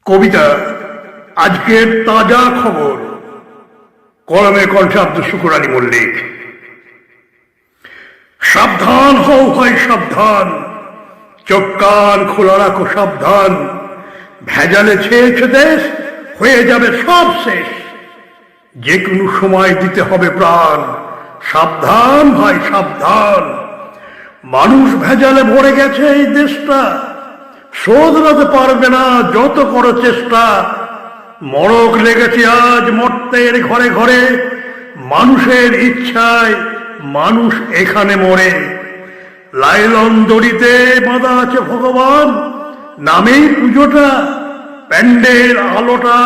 কবিতা আজকের তাজা খবর, কলমে কণ্ঠে আব্দুল শুকুর আলী মল্লিক। সাবধান হও ভাই সাবধান, চোখ কান খোলা রাখো সাবধান, ভেজালে ছেয়েছে দেশ, হয়ে যাবে সব শেষ, যে কোনো সময় দিতে হবে প্রাণ, সাবধান ভাই সাবধান। মানুষ ভেজালে ভরে গেছে এই দেশটা, শোধরাতে পারবে না যত করো চেষ্টা। মড়ক লেগেছে আজ মর্তের ঘরে ঘরে, মানুষের ইচ্ছায় মানুষ এখানে মরে। লাইলন দড়িতে বাঁধা আছে ভগবান, নামেই পুজোটা, প্যান্ডেল আলোটা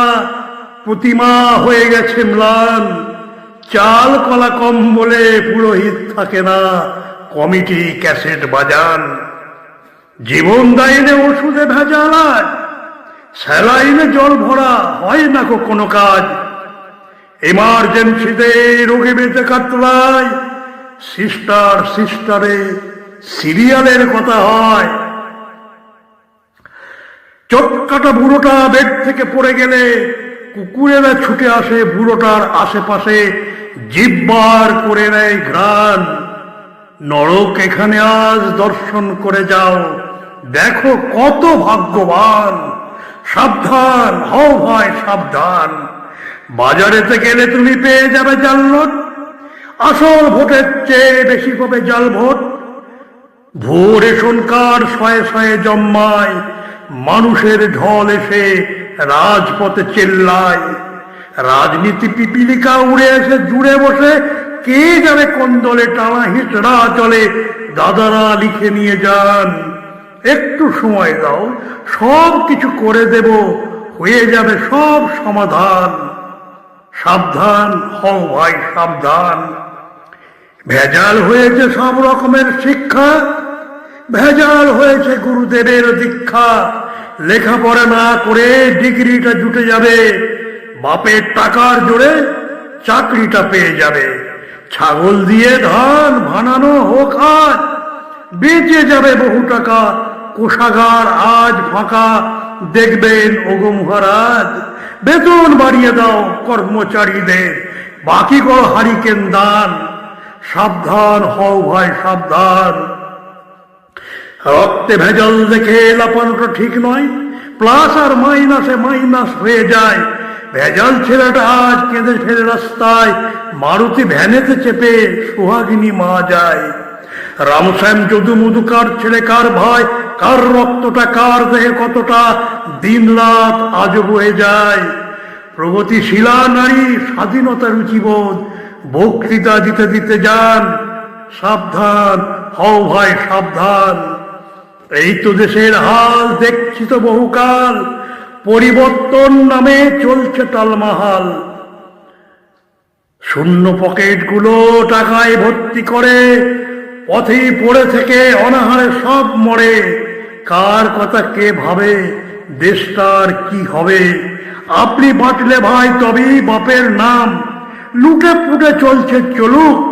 প্রতিমা হয়ে গেছে ম্লান। চাল কলা কম বলে পুরোহিত থাকে না, কমিটি ক্যাসেট বাজান। জীবন দাইনে ওষুধে ভেজাল আজ, স্যালাইনে জল ভরা হয় না কোনো কাজ। এমার্জেন্সিতে রোগী বেঁচে কাতলায়, সিস্টার সিস্টারে সিরিয়ালের কথা হয়। চোখ কাটা বুড়োটা বেড থেকে পড়ে গেলে কুকুরেরা ছুটে আসে বুড়োটার আশেপাশে, জিব্বার করে নেয় ঘ্রাণ। নরক এখানে আজ দর্শন করে যাও, দেখো কত ভাগ্যবান। সাবধান হও ভাই সাবধান, বাজারেতে গেলে তুমি পেয়ে যাবে জাল নোট, আসল ভোটের চেয়ে বেশি পাবে জাল ভোট। ভোর রেশন কার্ড শয়ে শয়ে জম্মায়, মানুষের ঢল এসে রাজপথে চেল্লায়। রাজনীতি পিপিলিকা উড়ে এসে জুড়ে বসে, কে যাবে কোন দলে টানা হিচড়া চলে, দাদারা লিখে নিয়ে যান। একটু সময় দাও, সব কিছু করে দেব, হয়ে যাবে সব সমাধান। সাবধান হও ভাই সাবধান। ভেজাল হয়েছে সব রকমের শিক্ষা, ভেজাল হয়েছে গুরুদেবের দীক্ষা। লেখাপড়া না করে ডিগ্রিটা জুটে যাবে, বাপের টাকার জোরে চাকরিটা পেয়ে যাবে। ছাগল দিয়ে ধান ভানানো হোক আজ, বেঁচে যাবে বহু টাকা। কোষাগার আজ ফাঁকা, দেখবেন ওগো মহারাজ। বেতন বাড়িয়ে দাও কর্মচারীদের, বাকি করো হারিকেন দান। সাবধান হও ভাই সাবধান। রক্তে ভেজাল দেখে লাপানোটা ঠিক নয়, প্লাস আর মাইনাসে মাইনাস হয়ে যায়। ভেজাল ছেলেটা আজ কেঁদে ফেলে রাস্তায়, মারুতি ভ্যানেতে চেপে সোহাগিনী মা যায়। রামশ্যাম যদু মধু কার ছেলে কার ভাই, কার রক্তটা কার দেহে কতটা, দিন রাত আজ বয়ে যায়। প্রগতিশীলা নারী স্বাধীনতা রুচিবোধ, বক্তৃতা দিতে দিতে যান। সাবধান হও ভাই সাবধান। এই তো দেশের হাল দেখছি তো বহুকাল, পরিবর্তন নামে চলছে টালমাহাল। শূন্য পকেটগুলো টাকায় ভর্তি করে, পথেই পড়ে থেকে অনাহারে সব মরে। কার কথা কে ভাবে, দেশটার কি হবে? আপনি বাঁচলে ভাই তবেই বাপের নাম, লুটে পুটে চলছে চলুক।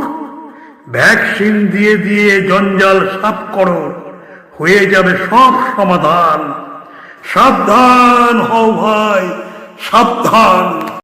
ভ্যাকসিন দিয়ে দিয়ে জঞ্জাল সাফ করো, হয়ে যাবে সব সমাধান। সাবধান হও ভাই সাবধান।